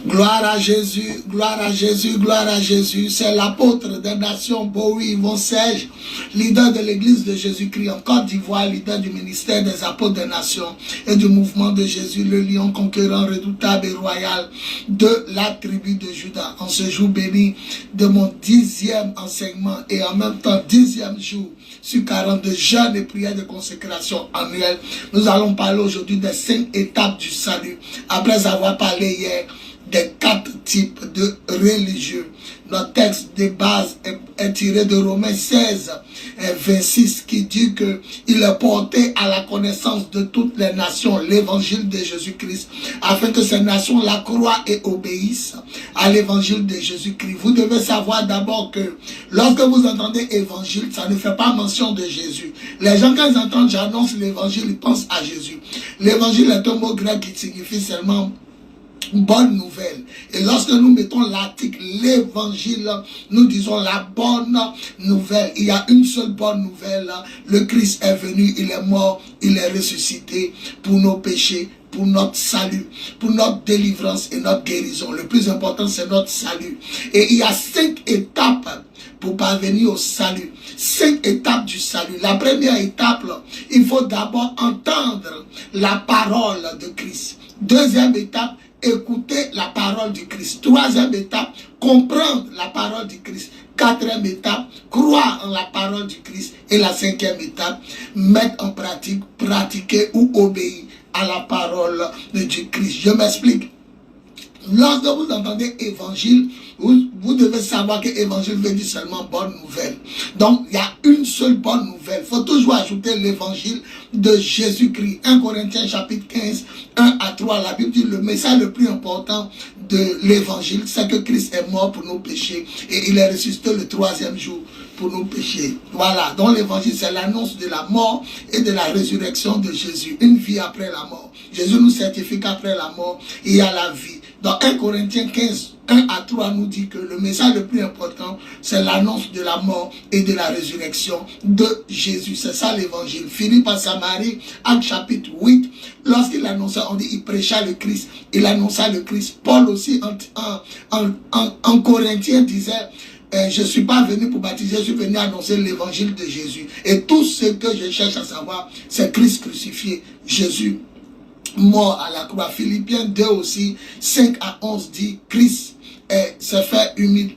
Gloire à Jésus, gloire à Jésus, gloire à Jésus. C'est l'apôtre des nations, Bowie Yvon Serge, leader de l'église de Jésus-Christ en Côte d'Ivoire, leader du ministère des apôtres des nations et du mouvement de Jésus, le lion conquérant, redoutable et royal de la tribu de Juda. En ce jour béni de mon 10e enseignement et en même temps 10e jour sur 42 jeûnes et prières de consécration annuelle, nous allons parler aujourd'hui des 5 étapes du salut. Après avoir parlé hier des 4 types de religieux. Notre texte de base est tiré de Romains 16, 26, qui dit que il est porté à la connaissance de toutes les nations l'évangile de Jésus-Christ, afin que ces nations la croient et obéissent à l'évangile de Jésus-Christ. Vous devez savoir d'abord que lorsque vous entendez évangile, ça ne fait pas mention de Jésus. Les gens, quand ils entendent j'annonce l'évangile, ils pensent à Jésus. L'évangile est un mot grec qui signifie seulement bonne nouvelle. Et lorsque nous mettons l'article l'évangile, nous disons la bonne nouvelle. Il y a une seule bonne nouvelle. Le Christ est venu, il est mort, il est ressuscité pour nos péchés, pour notre salut, pour notre délivrance et notre guérison. Le plus important, c'est notre salut. Et il y a 5 étapes pour parvenir au salut. 5 étapes du salut. La première étape, il faut d'abord entendre la parole de Christ. Deuxième étape, écouter la parole du Christ. Troisième étape, comprendre la parole du Christ. Quatrième étape, croire en la parole du Christ. Et la 5e étape, mettre en pratique, pratiquer ou obéir à la parole du Christ. Je m'explique. Lorsque vous entendez évangile, vous devez savoir que évangile veut dire seulement bonne nouvelle. Donc, il y a une seule bonne nouvelle. Il faut toujours ajouter l'évangile de Jésus-Christ. 1 Corinthiens chapitre 15, 1 à 3. La Bible dit le message le plus important de l'évangile, c'est que Christ est mort pour nos péchés et il est ressuscité le 3e jour pour nos péchés. Voilà. Donc, l'évangile, c'est l'annonce de la mort et de la résurrection de Jésus. Une vie après la mort. Jésus nous certifie qu'après la mort, il y a la vie. Dans 1 Corinthiens 15, 1 à 3 nous dit que le message le plus important, c'est l'annonce de la mort et de la résurrection de Jésus. C'est ça l'évangile. Philippe à Samarie, Acte chapitre 8, lorsqu'il annonçait, on dit, il prêcha le Christ, il annonça le Christ. Paul aussi en Corinthiens disait, je ne suis pas venu pour baptiser, je suis venu annoncer l'évangile de Jésus. Et tout ce que je cherche à savoir, c'est Christ crucifié, Jésus mort à la croix. Philippiens 2 aussi, 5 à 11 dit, Christ s'est fait humble,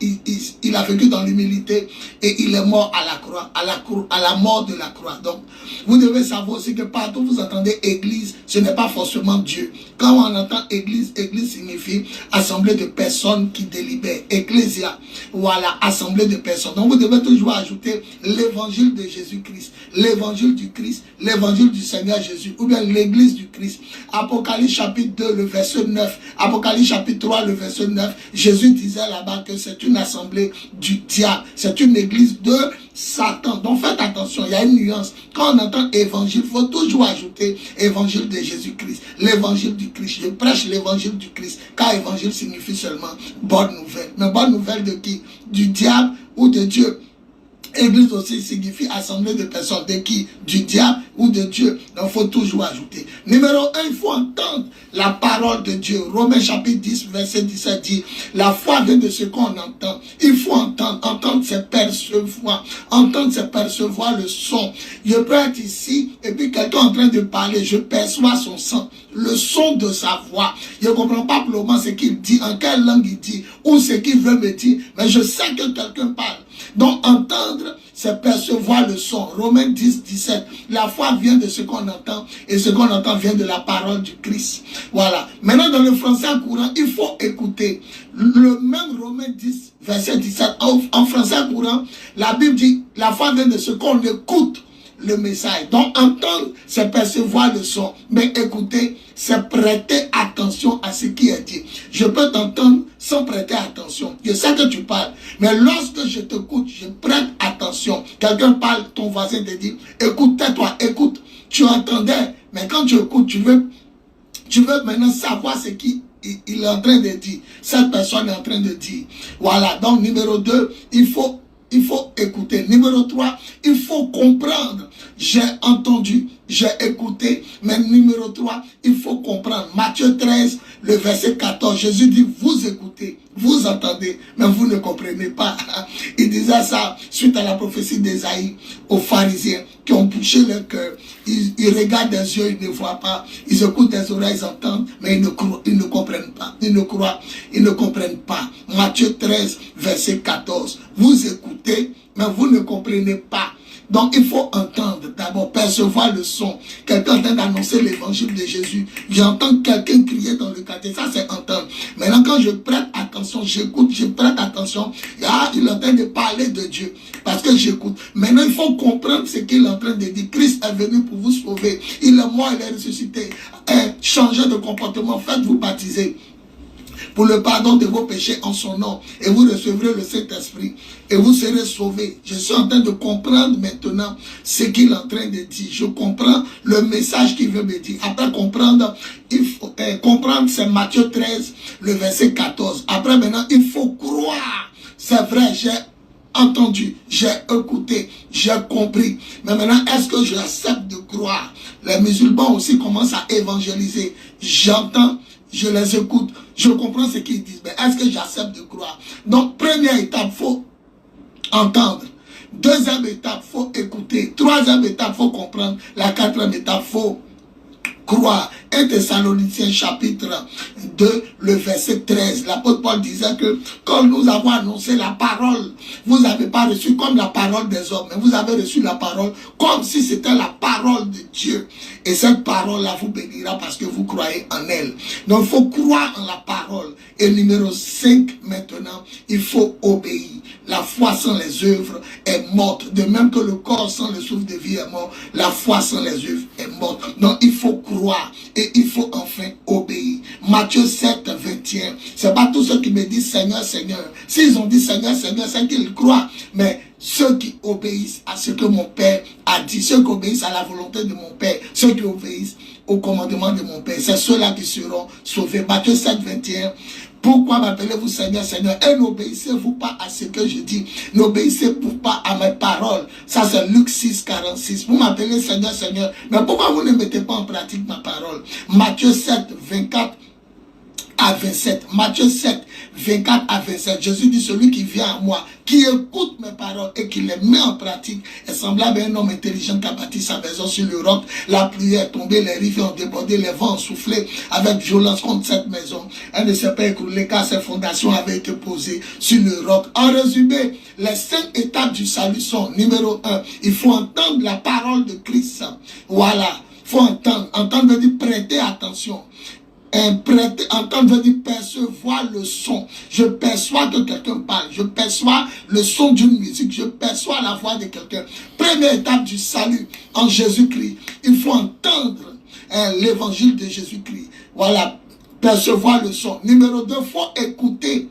il a vécu dans l'humilité et il est mort à la croix, à la mort de la croix. Donc, vous devez savoir aussi que partout vous entendez église, ce n'est pas forcément Dieu. Quand on entend église, église signifie assemblée de personnes qui délibèrent. Ecclésia, voilà, assemblée de personnes. Donc, vous devez toujours ajouter l'évangile de Jésus-Christ, l'évangile du Christ, l'évangile du Seigneur Jésus, ou bien l'église du Christ. Apocalypse chapitre 2, le verset 9, Apocalypse chapitre 3, le verset 9, Jésus disait là-bas que c'est une assemblée du diable, c'est une église de Satan. Donc faites attention, il y a une nuance. Quand on entend évangile, il faut toujours ajouter évangile de Jésus-Christ, l'évangile du Christ. Je prêche l'évangile du Christ, car évangile signifie seulement bonne nouvelle. Mais bonne nouvelle de qui? Du diable ou de Dieu? Église aussi signifie assemblée de personnes. De qui? Du diable ou de Dieu. Donc il faut toujours ajouter. Numéro 1, il faut entendre la parole de Dieu. Romains chapitre 10, verset 17 dit, la foi vient de ce qu'on entend. Il faut entendre c'est percevoir. Entendre c'est percevoir le son. Je peux être ici et puis quelqu'un en train de parler, je perçois son son, le son de sa voix. Je ne comprends pas pour le moment ce qu'il dit, en quelle langue il dit, ou ce qu'il veut me dire, mais je sais que quelqu'un parle. Donc entendre, c'est percevoir le son. Romains 10, 17. La foi vient de ce qu'on entend et ce qu'on entend vient de la parole du Christ. Voilà. Maintenant dans le français courant, il faut écouter. Le même Romains 10, verset 17. En français courant, la Bible dit, la foi vient de ce qu'on écoute le message. Donc entendre, c'est percevoir le son. Mais écouter, c'est prêter attention à ce qui est dit. Je peux t'entendre sans prêter attention. Je sais que tu parles. Mais lorsque je t'écoute, je prête attention. Quelqu'un parle, ton voisin te dit, écoute, tais-toi, écoute. Tu entendais, mais quand tu écoutes, tu veux maintenant savoir ce qu'il est en train de dire. Cette personne est en train de dire. Voilà. Donc numéro 2, il faut écouter. Numéro 3, il faut comprendre. J'ai entendu, j'ai écouté, mais numéro 3, il faut comprendre. Matthieu 13, le verset 14, Jésus dit, vous écoutez, vous entendez, mais vous ne comprenez pas. Il disait ça suite à la prophétie d'Ésaïe aux pharisiens qui ont bouché leur cœur. Ils regardent des yeux, ils ne voient pas. Ils écoutent des oreilles, ils entendent, mais ils ne comprennent pas. Ils ne comprennent pas. Matthieu 13, verset 14. Vous écoutez, mais vous ne comprenez pas. Donc il faut entendre, d'abord percevoir le son. Quelqu'un est en train d'annoncer l'évangile de Jésus. J'entends quelqu'un crier dans le quartier, ça c'est entendre. Maintenant quand je prête attention, j'écoute, je prête attention, il est en train de parler de Dieu. Parce que j'écoute. Maintenant il faut comprendre ce qu'il est en train de dire. Christ est venu pour vous sauver. Il est mort, il est ressuscité. Changez de comportement, faites-vous baptiser pour le pardon de vos péchés en son nom. Et vous recevrez le Saint-Esprit. Et vous serez sauvés. Je suis en train de comprendre maintenant ce qu'il est en train de dire. Je comprends le message qu'il veut me dire. Après comprendre, il faut comprendre, c'est Matthieu 13, le verset 14. Après maintenant, il faut croire. C'est vrai, j'ai entendu, j'ai écouté, j'ai compris. Mais maintenant, est-ce que j'accepte de croire? Les musulmans aussi commencent à évangéliser. J'entends, je les écoute, je comprends ce qu'ils disent. Mais est-ce que j'accepte de croire? Donc, première étape, il faut entendre. Deuxième étape, il faut écouter. Troisième étape, il faut comprendre. La quatrième étape, il faut croire. 1 Thessaloniciens chapitre 2, le verset 13. L'apôtre Paul disait que quand nous avons annoncé la parole, vous n'avez pas reçu comme la parole des hommes, mais vous avez reçu la parole comme si c'était la parole de Dieu. Et cette parole-là vous bénira parce que vous croyez en elle. Donc il faut croire en la parole. Et numéro 5 maintenant, il faut obéir. La foi sans les œuvres est morte. De même que le corps sans le souffle de vie est mort, la foi sans les œuvres est morte. Donc il faut croire et il faut enfin obéir. Matthieu 7, 21. Ce n'est pas tous ceux qui me disent Seigneur, Seigneur. S'ils ont dit Seigneur, Seigneur, c'est qu'ils croient. Mais ceux qui obéissent à ce que mon Père a dit, ceux qui obéissent à la volonté de mon Père, ceux qui obéissent au commandement de mon Père, c'est ceux-là qui seront sauvés. Matthieu 7, 21. Pourquoi m'appelez-vous Seigneur, Seigneur? Et n'obéissez-vous pas à ce que je dis. N'obéissez-vous pas à mes paroles. Ça c'est Luc 6, 46. Vous m'appelez Seigneur, Seigneur. Mais pourquoi vous ne mettez pas en pratique ma parole? Matthieu 7, 24 à 27. Matthieu 7, 24 à 27. Jésus dit, celui qui vient à moi, qui écoute mes paroles et qui les met en pratique, est semblable à un homme intelligent qui a bâti sa maison sur le roc. La pluie est tombée, les rivières ont débordé, les vents ont soufflé avec violence contre cette maison. Elle ne s'est pas écroulée car ses fondations avaient été posées sur le roc. En résumé, les 5 étapes du salut sont, numéro 1, il faut entendre la parole de Christ. Voilà, il faut entendre. Entendre veut dire prêter attention. Entendre veut dire percevoir le son. Je perçois que quelqu'un parle. Je perçois le son d'une musique. Je perçois la voix de quelqu'un. Première étape du salut en Jésus-Christ. Il faut entendre l'évangile de Jésus-Christ. Voilà, percevoir le son. Numéro 2, il faut écouter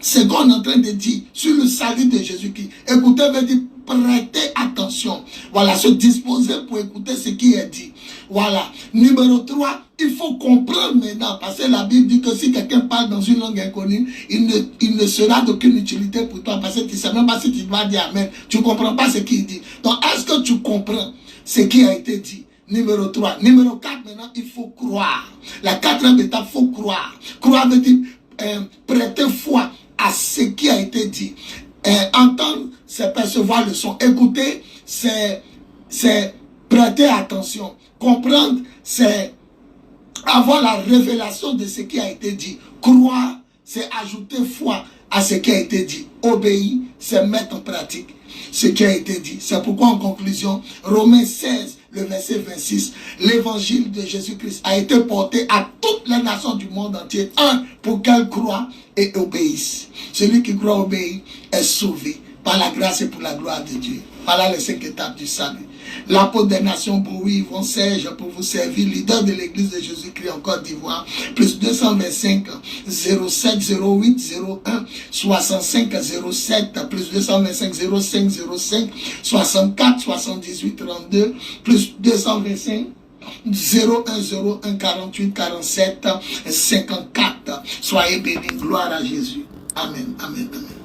ce qu'on est en train de dire sur le salut de Jésus-Christ. Écouter veut dire prêter attention. Voilà, se disposer pour écouter ce qui est dit. Voilà. Numéro 3, il faut comprendre maintenant, parce que la Bible dit que si quelqu'un parle dans une langue inconnue, il ne sera d'aucune utilité pour toi, parce que tu ne sais même pas si tu dois dire Amen. Tu ne comprends pas ce qu'il dit. Donc, est-ce que tu comprends ce qui a été dit? Numéro 3. Numéro 4, maintenant, il faut croire. La quatrième étape, il faut croire. Croire veut dire prêter foi à ce qui a été dit. Entendre, c'est percevoir le son. Écouter, c'est prêter attention. Comprendre, c'est avoir la révélation de ce qui a été dit. Croire, c'est ajouter foi à ce qui a été dit. Obéir, c'est mettre en pratique ce qui a été dit. C'est pourquoi en conclusion, Romains 16, le verset 26, l'évangile de Jésus-Christ a été porté à toutes les nations du monde entier. Pour qu'elles croient et obéissent. Celui qui croit et obéit est sauvé par la grâce et pour la gloire de Dieu. Voilà les 5 étapes du salut. L'apôtre des nations, Bowie, Yvon Serge, pour vous servir, leader de l'église de Jésus-Christ en Côte d'Ivoire, plus 225 07 08 01 65 07, plus 225 05 05 64 78 32, plus 225 01 48 47 54. Soyez bénis, gloire à Jésus. Amen, amen, amen.